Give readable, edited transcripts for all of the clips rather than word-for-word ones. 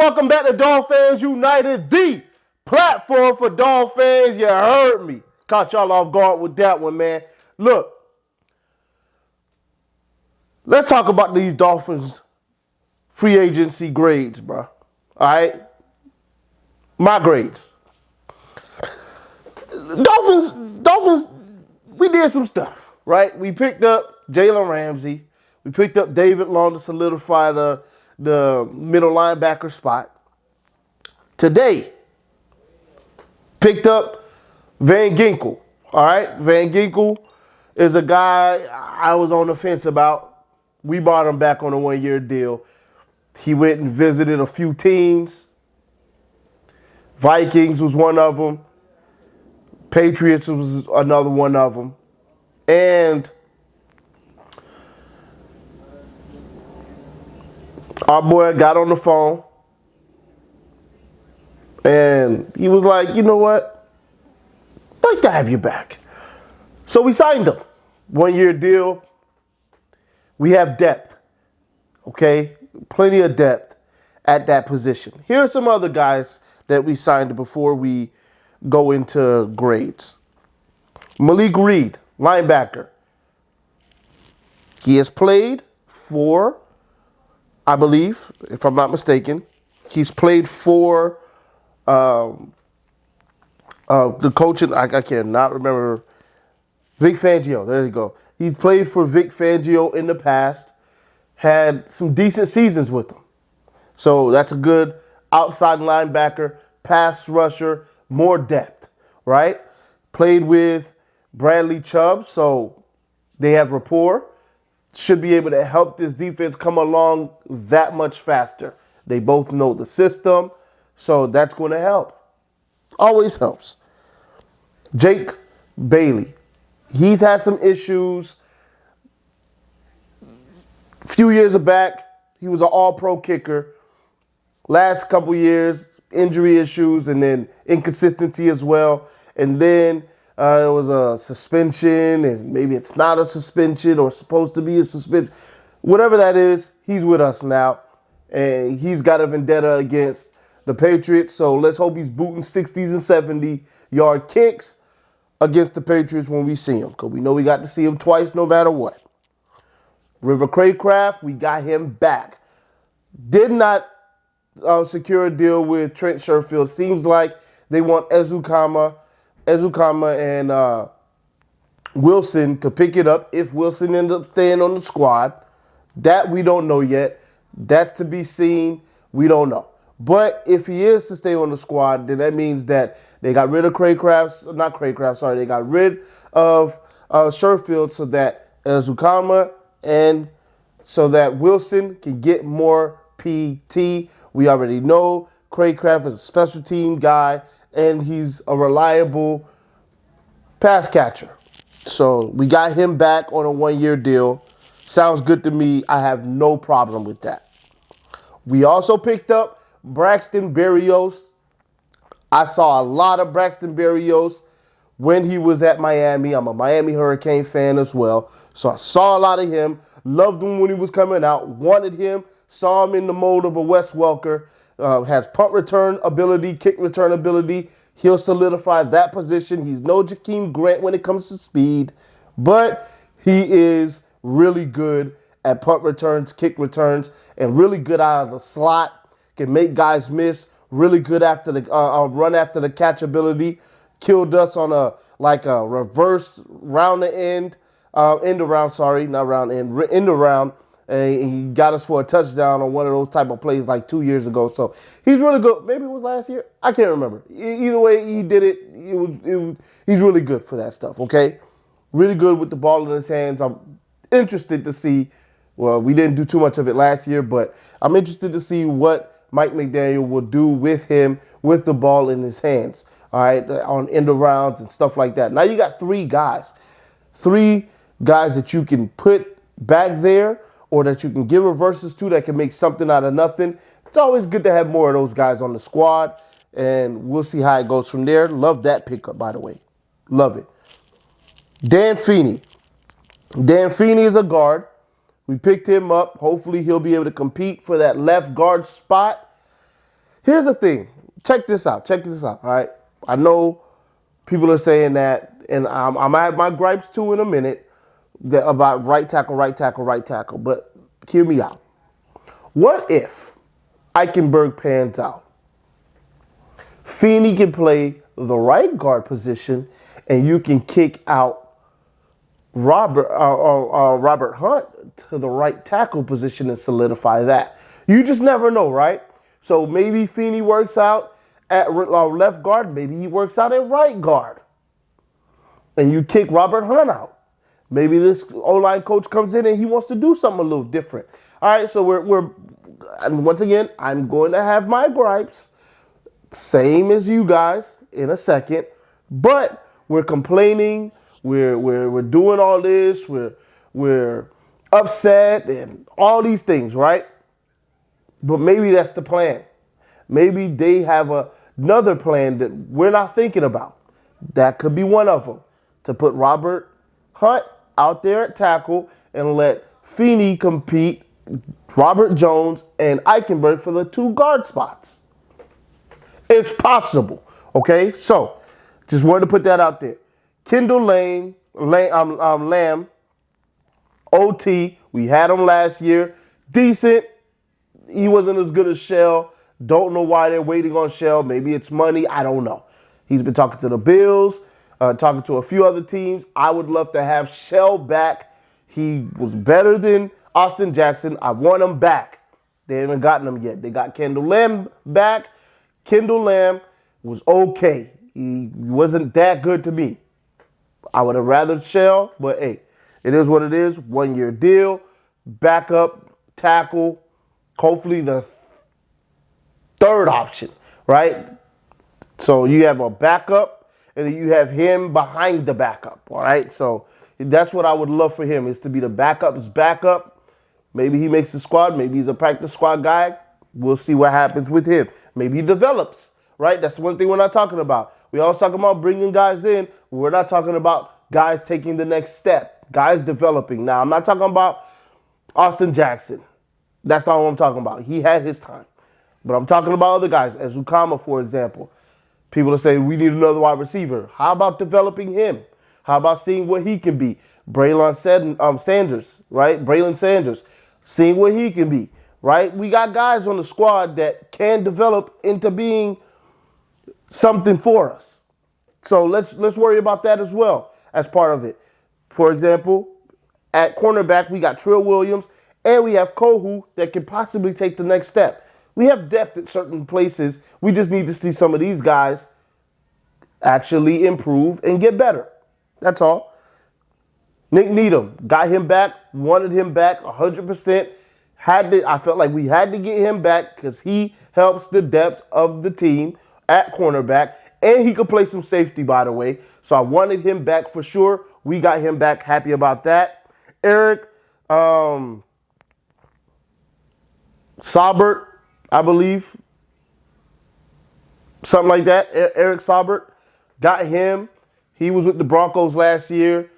welcome back to Dolphins United, the platform for Dolphins. You heard me. Caught y'all off guard with that one, man. Look, let's talk about these Dolphins free agency grades, bro. All right? My grades. Dolphins, we did some stuff, right? We picked up Jalen Ramsey. We picked up David Long to solidify the middle linebacker spot. Today, picked up Van Ginkel. All right? Van Ginkel is a guy I was on the fence about. We brought him back on a one-year deal. He went and visited a few teams. Vikings was one of them. Patriots was another one of them. And our boy got on the phone. And he was like, you know what? I'd like to have you back. So we signed him. One-year deal. We have depth. Okay? Plenty of depth at that position. Here are some other guys that we signed before we go into grades. Malik Reed, linebacker. He has played for, I believe, if I'm not mistaken, he's played for the coach, I cannot remember, Vic Fangio. There you go. He's played for Vic Fangio in the past, had some decent seasons with him. So that's a good outside linebacker, pass rusher, more depth, right? Played with Bradley Chubb, so they have rapport. Should be able to help this defense come along that much faster. They both know the system, so that's going to help. Always helps. Jake Bailey. He's had some issues. A few years back, he was an all-pro kicker. Last couple years, injury issues and then inconsistency as well. And then there was a suspension, and maybe it's not a suspension or supposed to be a suspension. Whatever that is, he's with us now. And he's got a vendetta against the Patriots. So let's hope he's booting 60s and 70-yard kicks against the Patriots when we see him. Because we know we got to see him twice no matter what. River Craycraft, we got him back. Did not secure a deal with Trent Sherfield. Seems like they want Ezukama and Wilson to pick it up if Wilson ends up staying on the squad. That we don't know yet. That's to be seen. We don't know. But if he is to stay on the squad, then that means that they got rid of they got rid of Sherfield so that Ezukama and so that Wilson can get more PT. We already know Craycraft is a special team guy, and he's a reliable pass catcher. So we got him back on a one-year deal. Sounds good to me. I have no problem with that. We also picked up Braxton Berrios. I saw a lot of Braxton Berrios when he was at Miami. I'm a Miami Hurricane fan as well. So I saw a lot of him. Loved him when he was coming out. Wanted him. Saw him in the mold of a Wes Welker. Has punt return ability, kick return ability. He'll solidify that position. He's no Jakeem Grant when it comes to speed. But he is really good at punt returns, kick returns, and really good out of the slot. Can make guys miss. Really good after the run after the catch ability. Killed us on a reverse round the end, end around. Sorry, not round end, end around. And he got us for a touchdown on one of those type of plays like 2 years ago. So he's really good. Maybe it was last year. I can't remember. Either way, he did it. He's really good for that stuff. Okay, really good with the ball in his hands. I'm interested to see. Well, we didn't do too much of it last year, but I'm interested to see what Mike McDaniel will do with him with the ball in his hands. All right, on end arounds and stuff like that. Now you got three guys that you can put back there, or that you can give reverses to that can make something out of nothing. It's always good to have more of those guys on the squad, and we'll see how it goes from there. Love that pickup, by the way. Love it. Dan Feeney. Dan Feeney is a guard. We picked him up. Hopefully he'll be able to compete for that left guard spot. Here's the thing. Check this out. All right. I know people are saying that, and I'm going to have my gripes too in a minute about right tackle. But hear me out. What if Eichenberg pans out? Feeney can play the right guard position, and you can kick out Robert Hunt to the right tackle position and solidify that. You just never know, right? So maybe Feeney works out at left guard. Maybe he works out at right guard. And you kick Robert Hunt out. Maybe this O-line coach comes in and he wants to do something a little different. All right, so we're and once again, I'm going to have my gripes, same as you guys in a second, but we're complaining, we're doing all this, we're upset and all these things, right? But maybe that's the plan. Maybe they have another plan that we're not thinking about. That could be one of them, to put Robert Hunt out there at tackle and let Feeney compete, Robert Jones and Eichenberg for the 2 guard spots. It's possible, okay? So, just wanted to put that out there. Kendall Lamb, OT, we had him last year. Decent. He wasn't as good as Shell. Don't know why they're waiting on Shell. Maybe it's money. I don't know. He's been talking to the Bills, talking to a few other teams. I would love to have Shell back. He was better than Austin Jackson. I want him back. They haven't gotten him yet. They got Kendall Lamb back. Kendall Lamb was okay. He wasn't that good to me. I would have rather Shell, but hey, it is what it is. 1-year deal, backup, tackle, hopefully the third option, right? So you have a backup, and then you have him behind the backup, all right? So that's what I would love for him, is to be the backup's backup. Maybe he makes the squad. Maybe he's a practice squad guy. We'll see what happens with him. Maybe he develops, right? That's one thing we're not talking about. We always talk about bringing guys in. We're not talking about guys taking the next step, guys developing. Now, I'm not talking about Austin Jackson. That's not what I'm talking about. He had his time. But I'm talking about other guys, as Ukama, for example. People are saying we need another wide receiver. How about developing him? How about seeing what he can be? Braylon Sanders, right? Braylon Sanders, seeing what he can be, right? We got guys on the squad that can develop into being something for us. So let's worry about that as well as part of it. For example, at cornerback, we got Trill Williams and we have Kohu that can possibly take the next step. We have depth at certain places. We just need to see some of these guys actually improve and get better. That's all. Nick Needham, got him back, wanted him back 100%. I felt like we had to get him back because he helps the depth of the team at cornerback, and he could play some safety, by the way. So I wanted him back for sure. We got him back. Happy about that. Eric Saubert, I believe. Something like that. Eric Saubert, got him. He was with the Broncos last year.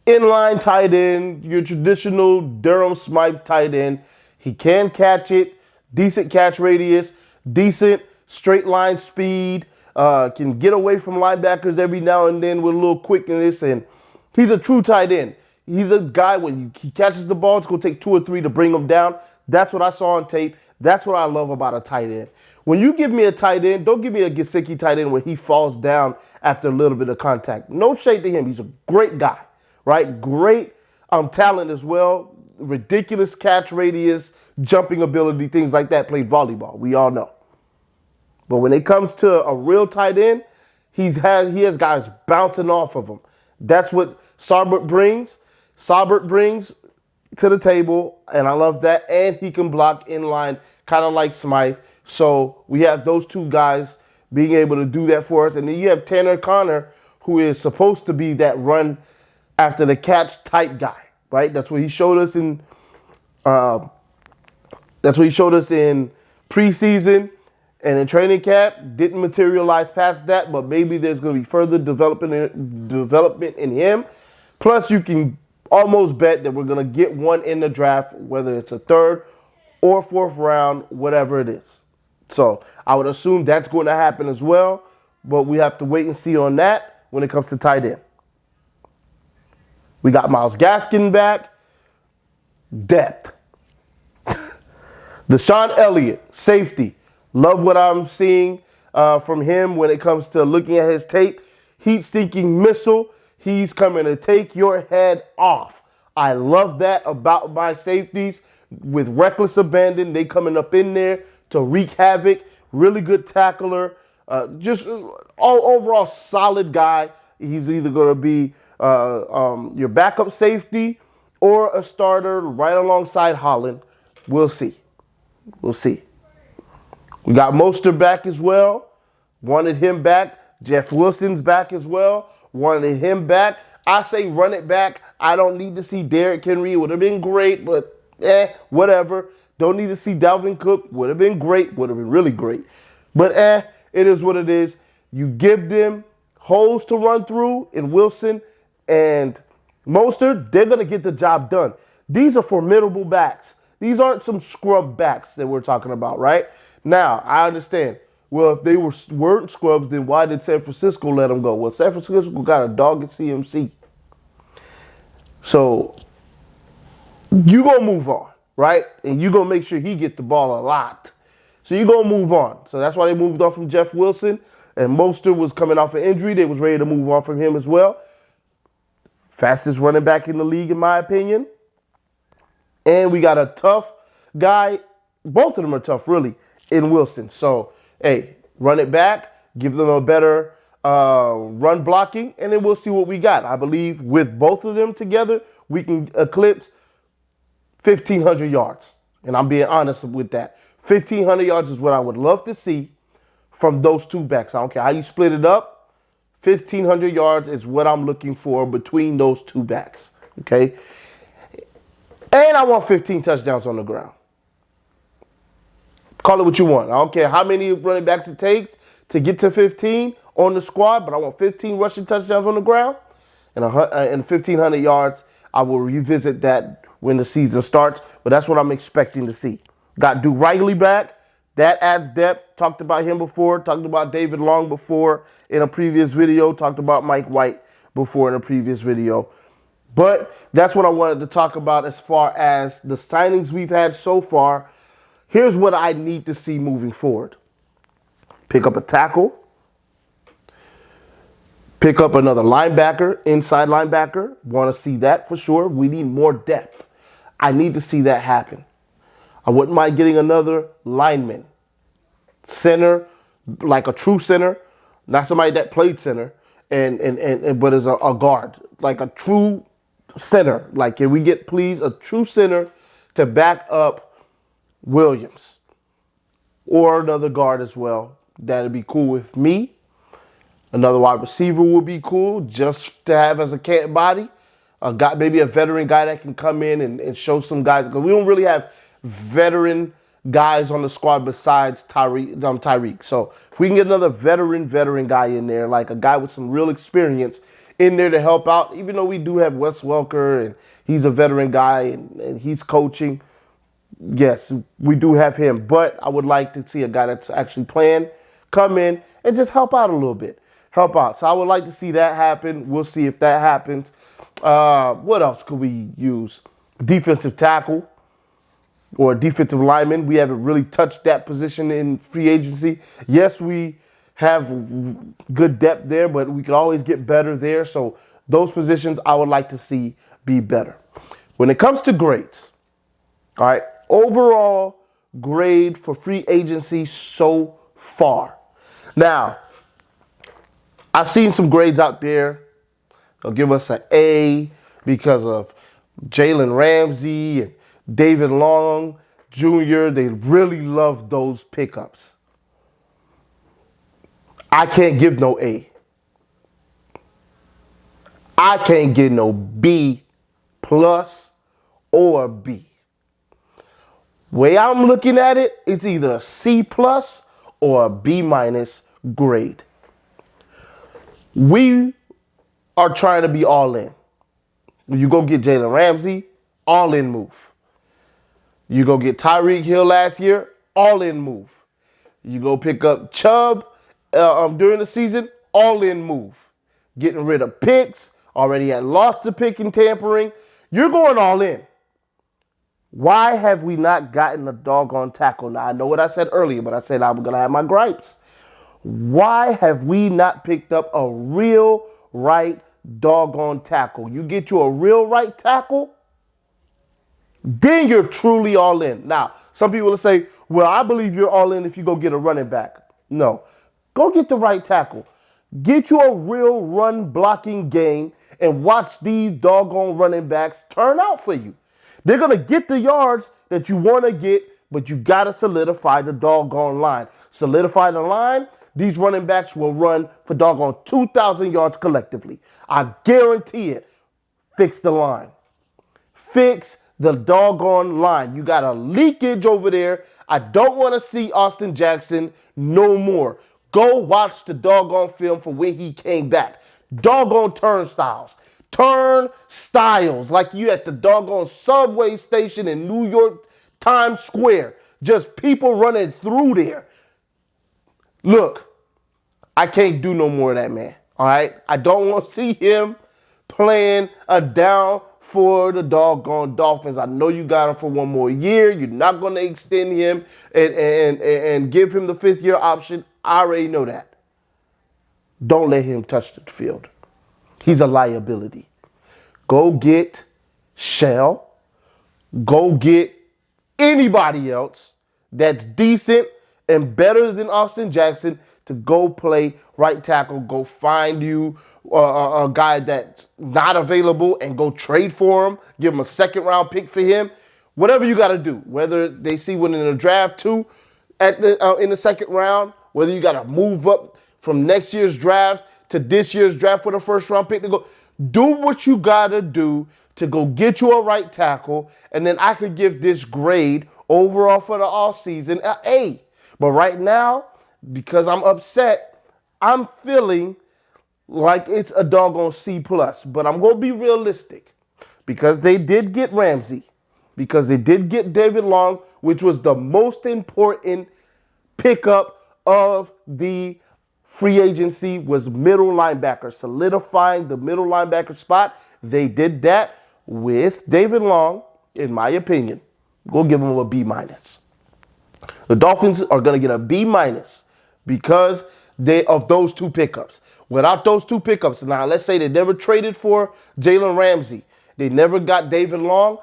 Inline tight end, your traditional Durham Smythe tight end. He can catch it, decent catch radius, decent straight line speed, can get away from linebackers every now and then with a little quickness, and he's a true tight end. He's a guy, when he catches the ball, it's going to take 2 or 3 to bring him down. That's what I saw on tape. That's what I love about a tight end. When you give me a tight end, don't give me a Gesicki tight end where he falls down after a little bit of contact. No shade to him. He's a great guy, right? Great talent as well. Ridiculous catch radius, jumping ability, things like that. Played volleyball. We all know. But when it comes to a real tight end, he has guys bouncing off of him. That's what Saubert brings to the table, and I love that. And he can block in line, kind of like Smythe. So we have those two guys being able to do that for us. And then you have Tanner Connor, who is supposed to be that run after the catch type guy, right? That's what he showed us in. Preseason and in training camp. Didn't materialize past that, but maybe there's going to be further development in him. Plus, you can almost bet that we're going to get one in the draft, whether it's a 3rd or 4th round, whatever it is. So I would assume that's going to happen as well, but we have to wait and see on that when it comes to tight end. We got Myles Gaskin back. Depth. Deshaun Elliott, safety. Love what I'm seeing from him when it comes to looking at his tape. Heat-seeking missile. He's coming to take your head off. I love that about my safeties. With reckless abandon, they coming up in there to wreak havoc. Really good tackler. Just overall solid guy. He's either going to be your backup safety or a starter right alongside Holland. We'll see. We'll see. We got Mostert back as well. Wanted him back. Jeff Wilson's back as well. Wanted him back. I say run it back. I don't need to see Derrick Henry. It would have been great, but whatever. Don't need to see Dalvin Cook. Would have been great. Would have been really great. But it is what it is. You give them holes to run through in Wilson and Mostert, they're going to get the job done. These are formidable backs. These aren't some scrub backs that we're talking about, right? Now, I understand. Well, if they weren't scrubs, then why did San Francisco let them go? Well, San Francisco got a dog at CMC. So, you going to move on, right? And you going to make sure he get the ball a lot. So, you going to move on. So, that's why they moved on from Jeff Wilson. And Mostert was coming off an injury. They was ready to move on from him as well. Fastest running back in the league, in my opinion. And we got a tough guy. Both of them are tough, really, in Wilson. So, hey, run it back. Give them a better run blocking. And then we'll see what we got. I believe with both of them together, we can eclipse 1,500 yards. And I'm being honest with that. 1,500 yards is what I would love to see from those two backs. I don't care how you split it up. 1,500 yards is what I'm looking for between those two backs, okay? And I want 15 touchdowns on the ground. Call it what you want. I don't care how many running backs it takes to get to 15 on the squad, but I want 15 rushing touchdowns on the ground and 1,500 yards. I will revisit that when the season starts, but that's what I'm expecting to see. Got Duke Riley back. That adds depth. Talked about him before. Talked about David Long before in a previous video. Talked about Mike White before in a previous video. But that's what I wanted to talk about as far as the signings we've had so far. Here's what I need to see moving forward. Pick up a tackle. Pick up another linebacker, inside linebacker. Want to see that for sure. We need more depth. I need to see that happen. I wouldn't mind getting another lineman. Center, like a true center, not somebody that played center, but is a guard. Like a true center. Like, can we get, please, a true center to back up Williams? Or another guard as well. That'd be cool with me. Another wide receiver would be cool just to have as a cat body. A guy, maybe a veteran guy that can come in and show some guys. Because we don't really have veteran guys on the squad besides Tyreek. So if we can get another veteran guy in there, like a guy with some real experience in there to help out, even though we do have Wes Welker and he's a veteran guy and he's coaching. Yes, we do have him, but I would like to see a guy that's actually playing come in and just help out a little bit. Help out. So I would like to see that happen. We'll see if that happens. What else could we use? Defensive tackle or defensive lineman. We haven't really touched that position in free agency. Yes, we have good depth there, but we could always get better there. So those positions I would like to see be better. When it comes to grades, all right, overall grade for free agency so far. Now, I've seen some grades out there. They'll give us an A because of Jalen Ramsey and David Long Jr. They really love those pickups. I can't give no A. I can't get no B plus or B. Way I'm looking at it, it's either a C plus or a B minus grade. We are trying to be all in. When you go get Jalen Ramsey, all in move. You go get Tyreek Hill last year, all in move. You go pick up Chubb during the season, all-in move. Getting rid of picks, already had lost the pick in tampering. You're going all in. Why have we not gotten a doggone tackle? Now, I know what I said earlier, but I said I'm going to have my gripes. Why have we not picked up a real right doggone tackle? You get you a real right tackle, then you're truly all in. Now, some people will say, well, I believe you're all in if you go get a running back. No. Go get the right tackle. Get you a real run blocking game and watch these doggone running backs turn out for you. They're going to get the yards that you want to get, but you got to solidify the doggone line. Solidify the line, these running backs will run for doggone 2,000 yards collectively. I guarantee it. Fix the line. Fix the doggone line. You got a leakage over there. I don't want to see Austin Jackson no more. Go watch the doggone film for when he came back. Doggone turnstiles. Turnstiles. Like you at the doggone subway station in New York, Times Square. Just people running through there. Look, I can't do no more of that, man. All right? I don't want to see him playing a down for the doggone Dolphins. I know you got him for one more year. You're not going to extend him and give him the fifth-year option. I already know that. Don't let him touch the field. He's a liability. Go get Shell. Go get anybody else that's decent and better than Austin Jackson to go play right tackle. Go find you a guy that's not available and go trade for him. Give him a second-round pick for him. Whatever you got to do. Whether they see one in the draft too in the second round, whether you got to move up from next year's draft to this year's draft for the first-round pick to go. Do what you got to do to go get you a right tackle, and then I could give this grade overall for the offseason an A. But right now, because I'm upset, I'm feeling like it's a doggone C+. But I'm going to be realistic because they did get Ramsey, because they did get David Long, which was the most important pickup of the free agency, was middle linebacker, solidifying the middle linebacker spot. They did that with David Long, in my opinion. Go give them a B-. The Dolphins are going to get a B- because of those two pickups. Without those two pickups, now let's say they never traded for Jalen Ramsey. They never got David Long.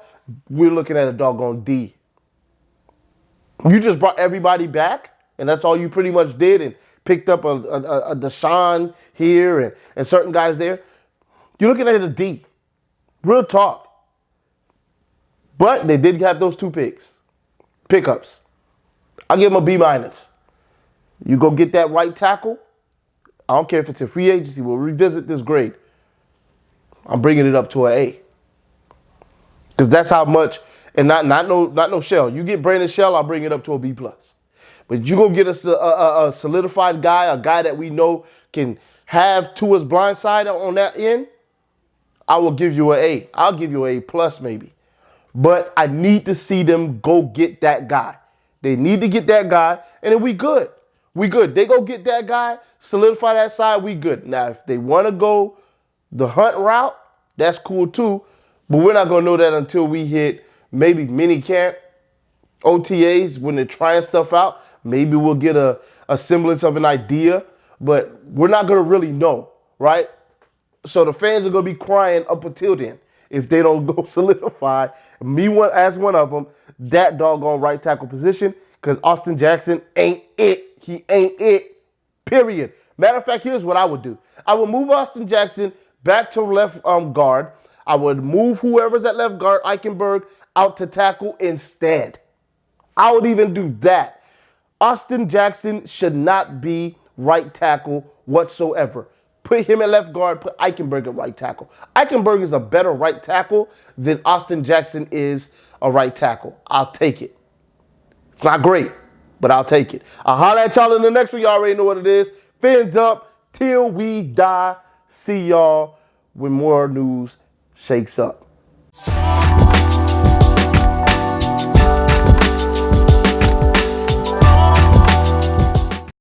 We're looking at a doggone D. You just brought everybody back, and that's all you pretty much did, and picked up a Deshaun here and certain guys there. You're looking at a D. Real talk. But they did have those two pickups. I'll give them a B-. You go get that right tackle. I don't care if it's a free agency. We'll revisit this grade. I'm bringing it up to an A. Because that's how much, and not no Shell. You get Brandon Shell, I'll bring it up to a B+. But you go get a solidified guy, a guy that we know can have Tua's blind side on that end, I will give you an A. I'll give you an A+ maybe. But I need to see them go get that guy. They need to get that guy, and then we good. We good. They go get that guy, solidify that side, we good. Now, if they want to go the Hunt route, that's cool too. But we're not going to know that until we hit maybe mini camp, OTAs, when they're trying stuff out. Maybe we'll get a semblance of an idea, but we're not going to really know, right? So the fans are going to be crying up until then if they don't go solidify, as one of them, that doggone right tackle position, because Austin Jackson ain't it. He ain't it, period. Matter of fact, here's what I would do. I would move Austin Jackson back to left guard. I would move whoever's at left guard, Eichenberg, out to tackle instead. I would even do that. Austin Jackson should not be right tackle whatsoever. Put him at left guard, put Eichenberg at right tackle. Eichenberg is a better right tackle than Austin Jackson is a right tackle. I'll take it. It's not great, but I'll take it. I'll holler at y'all in the next one. Y'all already know what it is. Fins up till we die. See y'all when more news shakes up.